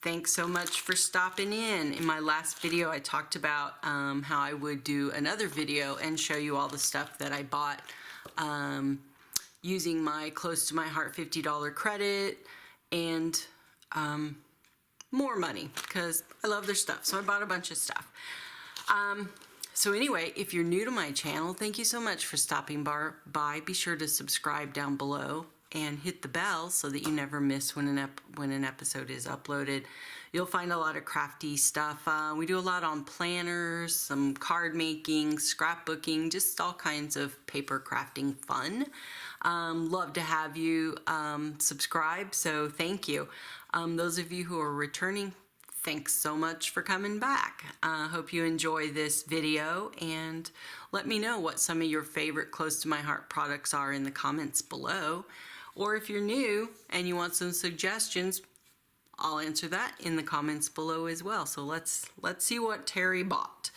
Thanks so much for stopping in. In my last video, I talked about how I would do another video and show you all the stuff that I bought using my Close to My Heart $50 credit and more money because I love their stuff. So I bought a bunch of stuff. So anyway, if you're new to my channel, thank you so much for stopping by. Be sure to subscribe down below and hit the bell so that you never miss when an episode is uploaded. You'll find a lot of crafty stuff. We do a lot on planners, some card making, scrapbooking, just all kinds of paper crafting fun. Love to have you subscribe, so thank you. Those of you who are returning, thanks so much for coming back. Hope you enjoy this video and let me know what some of your favorite Close to My Heart products are in the comments below. Or if you're new and you want some suggestions, I'll answer that in the comments below as well. So let's see what Terri bought.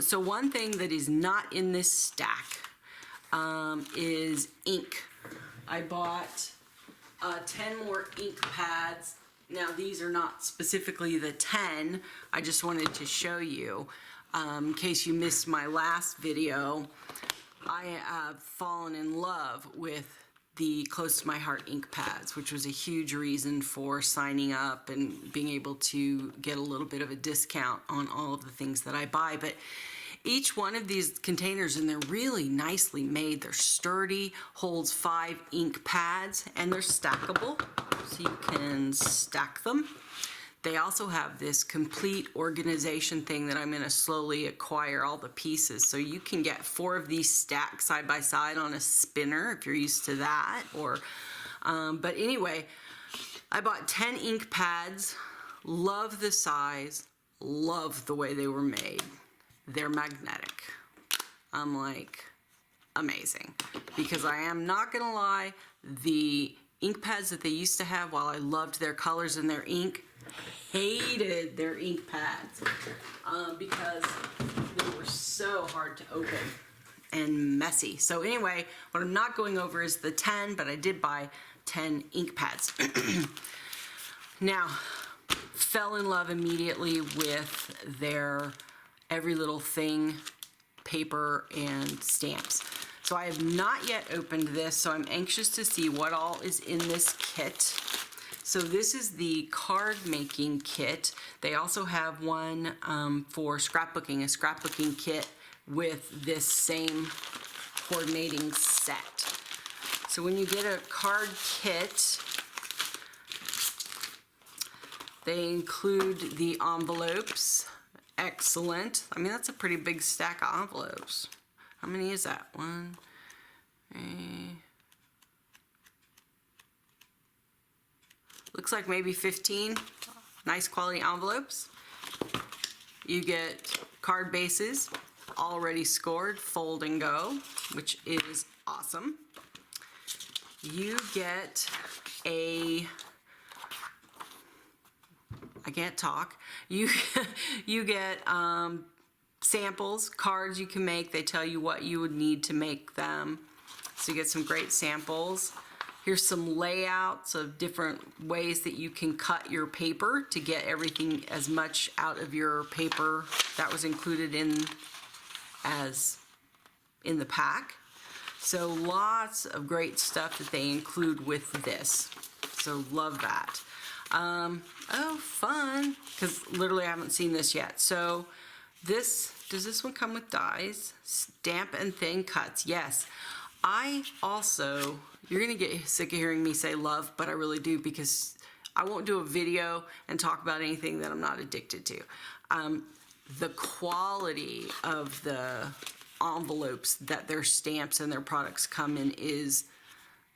So one thing that is not in this stack is ink. I bought 10 more ink pads. Now these are not specifically the 10. I just wanted to show you in case you missed my last video. I have fallen in love with the Close to My Heart ink pads, which was a huge reason for signing up and being able to get a little bit of a discount on all of the things that I buy. But each one of these containers, and they're really nicely made, they're sturdy, holds 5 ink pads, and they're stackable, so you can stack them. They also have this complete organization thing that I'm going to slowly acquire all the pieces. So you can get 4 of these stacked side by side on a spinner if you're used to that. Or, but anyway, I bought 10 ink pads. Love the size. Love the way they were made. They're magnetic. I'm like, amazing. Because I am not going to lie, the ink pads that they used to have, while I loved their colors and their ink, hated their ink pads because they were so hard to open and messy. So anyway, what I'm not going over is the 10, but I did buy 10 ink pads. Now, fell in love immediately with their Every Little Thing paper and stamps. So I have not yet opened this, so I'm anxious to see what all is in this kit. So this is the card making kit. They also have one for scrapbooking, a scrapbooking kit with this same coordinating set. So when you get a card kit, they include the envelopes. Excellent. I mean, that's a pretty big stack of envelopes. How many is that? 1, 3. Looks like maybe 15 nice quality envelopes. You get card bases, already scored, fold and go, which is awesome. You get I can't talk. You get samples, cards you can make. They tell you what you would need to make them. So you get some great samples. Here's some layouts of different ways that you can cut your paper to get everything as much out of your paper that was included in the pack. So lots of great stuff that they include with this. So love that. Oh, fun, because literally I haven't seen this yet. So does this one come with dies? Stamp and thin cuts, yes. I also, you're gonna get sick of hearing me say love, but I really do, because I won't do a video and talk about anything that I'm not addicted to. The quality of the envelopes that their stamps and their products come in is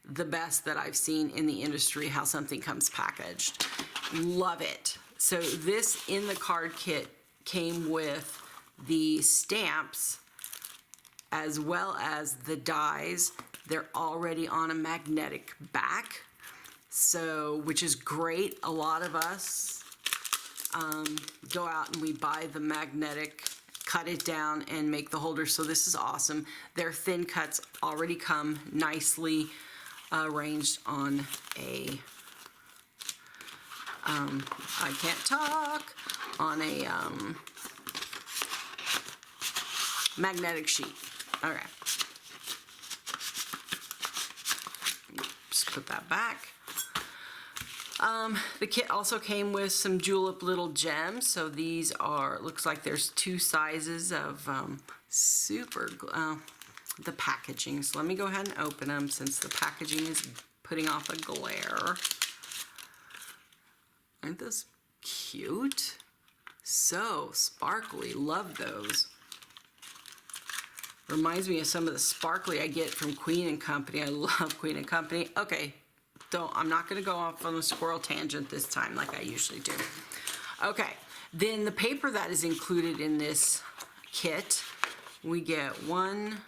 the best that I've seen in the industry, how something comes packaged. Love it. So this in the card kit came with the stamps as well as the dies. They're already on a magnetic back, so which is great. A lot of us go out and we buy the magnetic, cut it down and make the holder. So this is awesome. Their thin cuts already come nicely arranged on a I can't talk, on a magnetic sheet. Okay. Just put that back. The kit also came with some julep little gems. So these are, looks like there's 2 sizes of the packaging. So let me go ahead and open them since the packaging is putting off a glare. Aren't those cute? So sparkly. Love those. Reminds me of some of the sparkly I get from Queen & Company. I love Queen & Company. Okay, I'm not going to go off on a squirrel tangent this time like I usually do. Okay, then the paper that is included in this kit, we get one,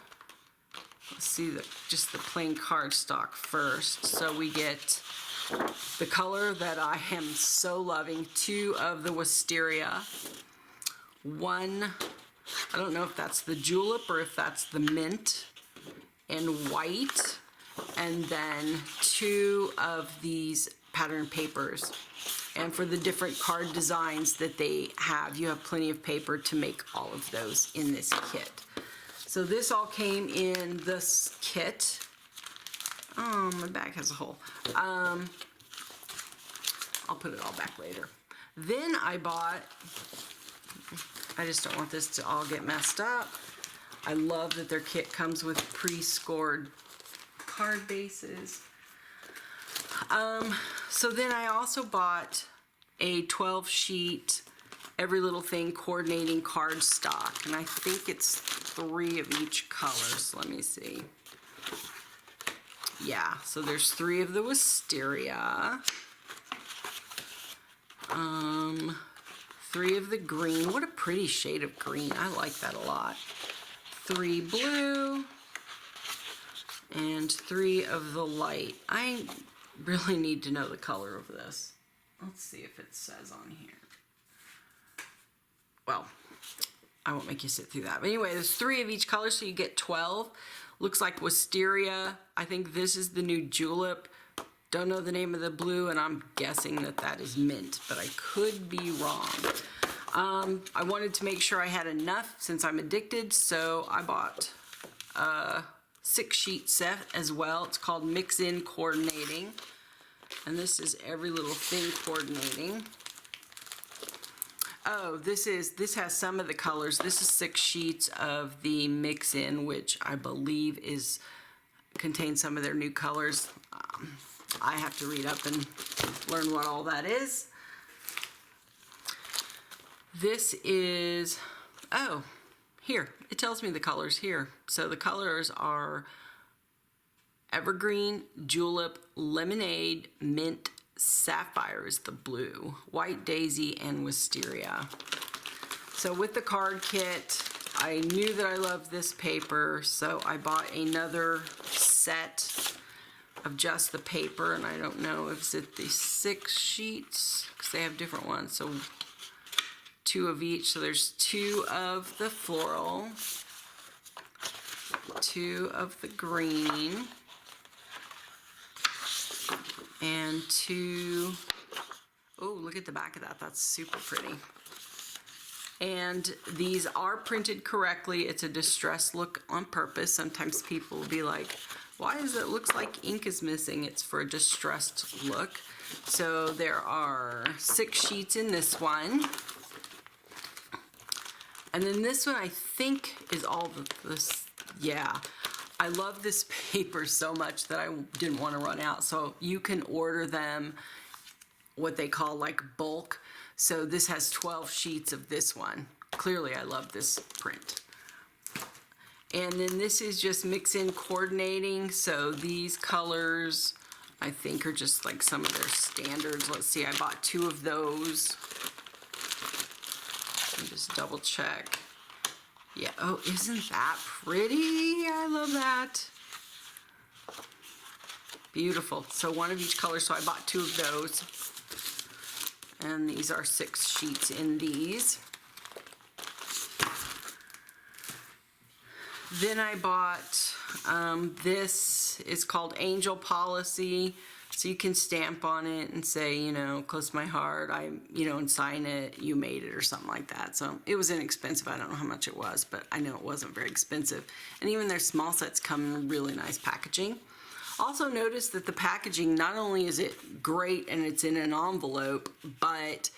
let's see, just the plain cardstock first. So we get the color that I am so loving, 2 of the wisteria, 1, I don't know if that's the julep or if that's the mint, and white, and then 2 of these pattern papers. And for the different card designs that they have, you have plenty of paper to make all of those in this kit. So this all came in this kit. Oh, my bag has a hole. I'll put it all back later. Then I bought, I just don't want this to all get messed up. I love that their kit comes with pre-scored card bases. So then I also bought a 12-sheet every little thing coordinating card stock, and I think it's 3 of each color. So let me see. Yeah, so there's 3 of the wisteria, 3 of the green. What a pretty shade of green. I like that a lot. 3 blue, and 3 of the light. I really need to know the color of this. Let's see if it says on here. Well, I won't make you sit through that. But anyway, there's 3 of each color, so you get 12. Looks like wisteria. I think this is the new julep. Don't know the name of the blue, and I'm guessing that that is mint, but I could be wrong. I wanted to make sure I had enough since I'm addicted, so I bought a 6-sheet set as well. It's called Mix In Coordinating, and this is every little thing coordinating. Oh, this has some of the colors. This is 6 sheets of the Mix In, which I believe contains some of their new colors. I have to read up and learn what all that is. This is, oh, here, it tells me the colors here. So the colors are evergreen, julep, lemonade, mint, sapphire is the blue, white daisy, and wisteria. So with the card kit, I knew that I loved this paper, so I bought another set of just the paper, and I don't know if it's the 6 sheets, because they have different ones, so 2 of each. So there's 2 of the floral, 2 of the green, and 2, oh, look at the back of that. That's super pretty. And these are printed correctly. It's a distressed look on purpose. Sometimes people will be like, why does it look like ink is missing? It's for a distressed look. So there are 6 sheets in this one. And then this one I think is all this, yeah. I love this paper so much that I didn't want to run out. So you can order them what they call like bulk. So this has 12 sheets of this one. Clearly I love this print. And then this is just Mix In Coordinating. So these colors I think are just like some of their standards. Let's see, I bought 2 of those. Let me just double check. Yeah, oh, isn't that pretty? I love that. Beautiful. So 1 of each color, so I bought 2 of those. And these are 6 sheets in these. Then I bought, this is called Angel Policy. So you can stamp on it and say, you know, close to my heart, and sign it, you made it or something like that. So it was inexpensive. I don't know how much it was, but I know it wasn't very expensive. And even their small sets come in really nice packaging. Also notice that the packaging, not only is it great and it's in an envelope, but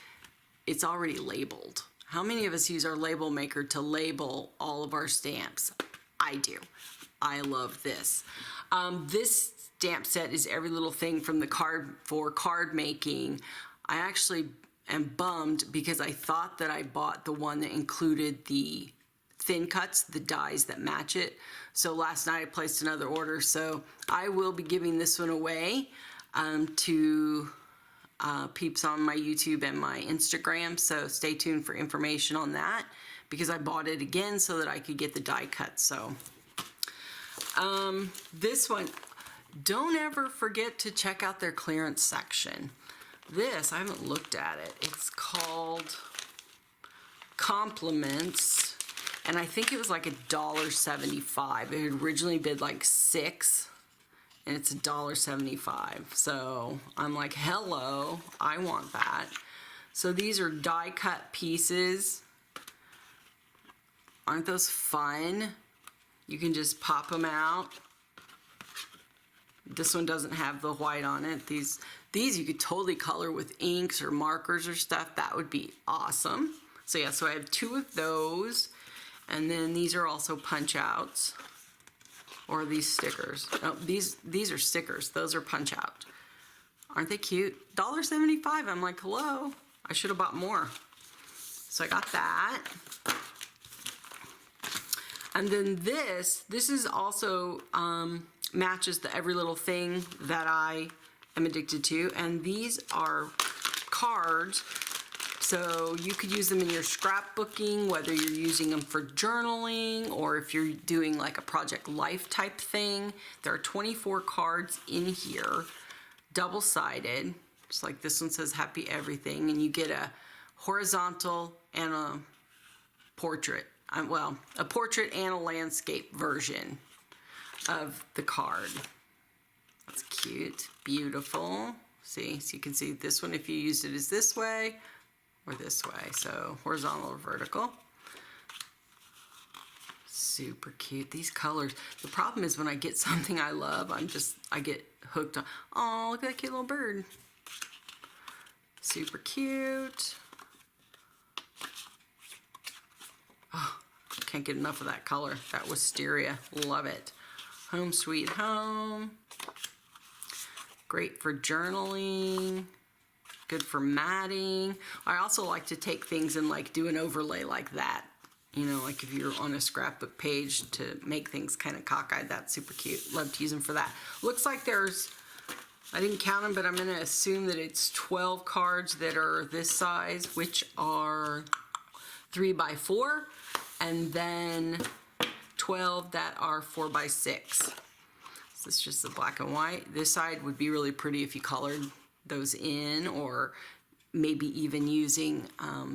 it's already labeled. How many of us use our label maker to label all of our stamps? I do. I love this. This stamp set is every little thing from the card making. I actually am bummed because I thought that I bought the one that included the thin cuts, the dies that match it. So last night I placed another order. So I will be giving this one away to peeps on my YouTube and my Instagram. So stay tuned for information on that because I bought it again so that I could get the die cut. So this one, don't ever forget to check out their clearance section. This, I haven't looked at it. It's called Compliments, and I think it was like $1.75. It had originally bid like $6, and it's $1.75. So I'm like, hello, I want that. So these are die cut pieces. Aren't those fun? You can just pop them out. This one doesn't have the white on it. These you could totally color with inks or markers or stuff. That would be awesome. So yeah, so I have 2 of those. And then these are also punch outs. Or these stickers. Oh, these are stickers. Those are punch out. Aren't they cute? $1.75. I'm like, hello. I should have bought more. So I got that. And then this is also matches the every little thing that I am addicted to. And these are cards. So you could use them in your scrapbooking, whether you're using them for journaling or if you're doing like a Project Life type thing. There are 24 cards in here, double-sided. Just like this one says Happy Everything. And you get a horizontal and a portrait. Well, a portrait and a landscape version of the card. That's cute, beautiful. See, so you can see this one if you used it as this way or this way. So horizontal or vertical. Super cute. These colors. The problem is when I get something I love, I get hooked on. Oh, look at that cute little bird. Super cute. Oh, can't get enough of that color. That wisteria. Love it. Home Sweet Home. Great for journaling. Good for matting. I also like to take things and like do an overlay like that. You know, like if you're on a scrapbook page to make things kind of cockeyed, that's super cute. Love to use them for that. Looks like there's, I didn't count them, but I'm going to assume that it's 12 cards that are this size, which are 3x4, and then 12 that are 4x6. So it's just the black and white. This side would be really pretty if you colored those in, or maybe even using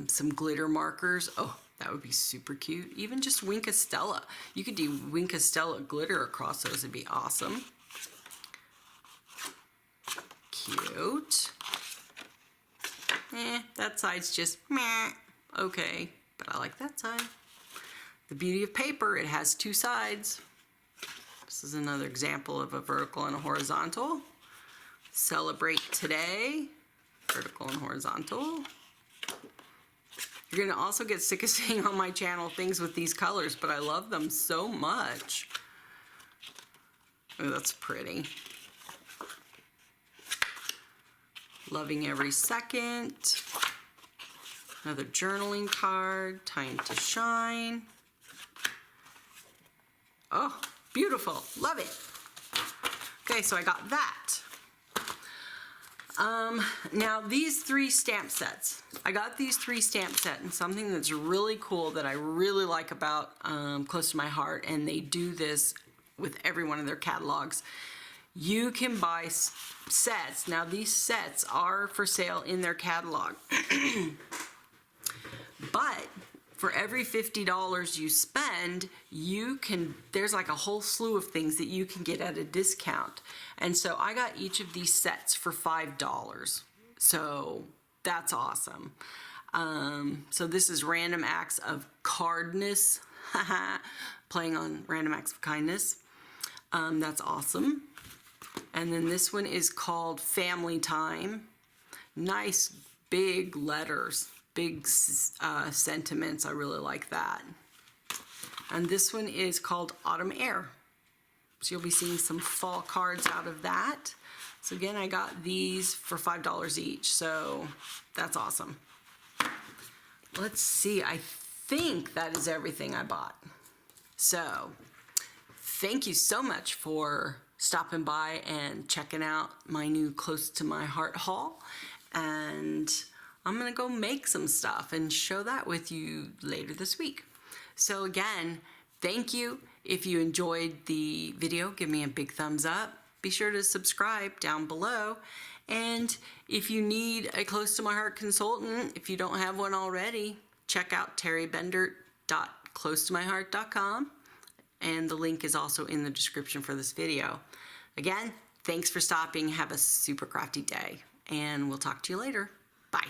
some glitter markers. Oh, that would be super cute. Even just Wink of Stella. You could do Wink of Stella glitter across those. It'd be awesome. Cute. That side's just meh. Okay, but I like that side. The beauty of paper, it has 2 sides. This is another example of a vertical and a horizontal. Celebrate Today, vertical and horizontal. You're gonna also get sick of seeing on my channel things with these colors, but I love them so much. Oh, that's pretty. Loving Every Second. Another journaling card, Time to Shine. Oh, beautiful, love it. Okay, so I got that. Now these 3 stamp sets. I got these 3 stamp sets, and something that's really cool that I really like about Close to My Heart, and they do this with every one of their catalogs. You can buy sets. Now these sets are for sale in their catalog. But for every $50 you spend, there's like a whole slew of things that you can get at a discount. And so I got each of these sets for $5. So that's awesome. So this is Random Acts of Cardness, playing on Random Acts of Kindness. That's awesome. And then this one is called Family Time. Nice big letters, big sentiments. I really like that. And this one is called Autumn Air. So you'll be seeing some fall cards out of that. So again, I got these for $5 each. So that's awesome. Let's see. I think that is everything I bought. So thank you so much for stopping by and checking out my new Close to My Heart haul. And I'm gonna go make some stuff and show that with you later this week. So again, thank you. If you enjoyed the video, give me a big thumbs up. Be sure to subscribe down below. And if you need a Close to My Heart consultant, if you don't have one already, check out terribender.closetomyheart.com. And the link is also in the description for this video. Again, thanks for stopping. Have a super crafty day. And we'll talk to you later. Bye.